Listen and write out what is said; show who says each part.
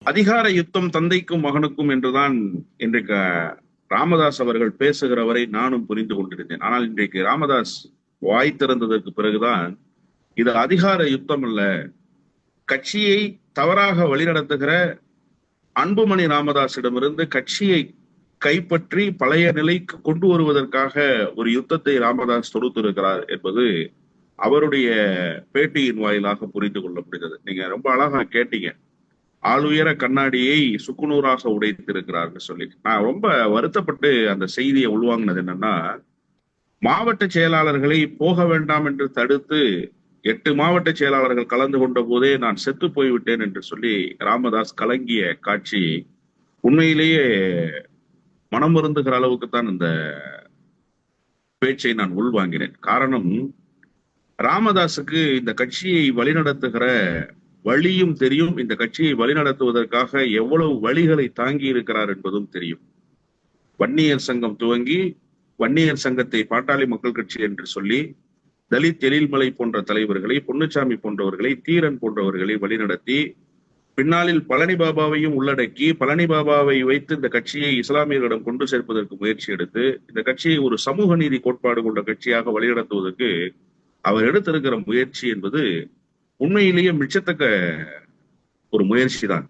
Speaker 1: அதிகார யுத்தம் தந்தைக்கும் மகனுக்கும் என்றுதான் இன்றைக்கு ராமதாஸ் அவர்கள் பேசுகிற வரை நானும் புரிந்து கொண்டிருந்தேன். ஆனால் இன்றைக்கு ராமதாஸ் வாய் திறந்ததற்கு பிறகுதான் இது அதிகார யுத்தம் அல்ல, கட்சியை தவறாக வழிநடத்துகிற அன்புமணி ராமதாஸிடமிருந்து கட்சியை கைப்பற்றி பழைய நிலைக்கு கொண்டு வருவதற்காக ஒரு யுத்தத்தை ராமதாஸ் தொடுத்திருக்கிறார் என்பது அவருடைய பேட்டியின் வாயிலாக புரிந்து கொள்ள முடிந்தது. நீங்க ரொம்ப அழகா கேட்டீங்க, ஆளுயர கண்ணாடியை சுக்குநூறாக உடைத்திருக்கிறார்கள் சொல்லி. நான் ரொம்ப வருத்தப்பட்டு அந்த செய்தியை உள்வாங்கினது என்னன்னா, மாவட்ட செயலாளர்களை போக வேண்டாம் என்று தடுத்து 8 மாவட்ட செயலாளர்கள் கலந்து கொண்ட போதே நான் செத்து போய்விட்டேன் என்று சொல்லி ராமதாஸ் கலங்கிய காட்சி உண்மையிலேயே மனம் வருந்துகிற அளவுக்கு தான் இந்த பேச்சை நான் உள்வாங்கினேன். காரணம், ராமதாஸுக்கு இந்த கட்சியை வழிநடத்துகிற வழியும் தெரியும், இந்த கட்சியை வழிநடத்துவதற்காக எவ்வளவு வழிகளை தாங்கி இருக்கிறார் என்பதும் தெரியும். வன்னியர் சங்கம் துவங்கி வன்னியர் சங்கத்தை பாட்டாளி மக்கள் கட்சி என்று சொல்லி தலித் எழில்மலை போன்ற தலைவர்களை, பொன்னுச்சாமி போன்றவர்களை, தீரன் போன்றவர்களை வழிநடத்தி பின்னாளில் பழனி பாபாவையும் உள்ளடக்கி பழனி பாபாவை வைத்து இந்த கட்சியை இஸ்லாமியர்களிடம் கொண்டு சேர்ப்பதற்கு முயற்சி எடுத்து இந்த கட்சியை ஒரு சமூக நீதி கோட்பாடு கொண்ட கட்சியாக வழிநடத்துவதற்கு அவர் எடுத்திருக்கிற முயற்சி என்பது உண்மையிலேயே மிச்சத்தக்க ஒரு முயற்சி தான்.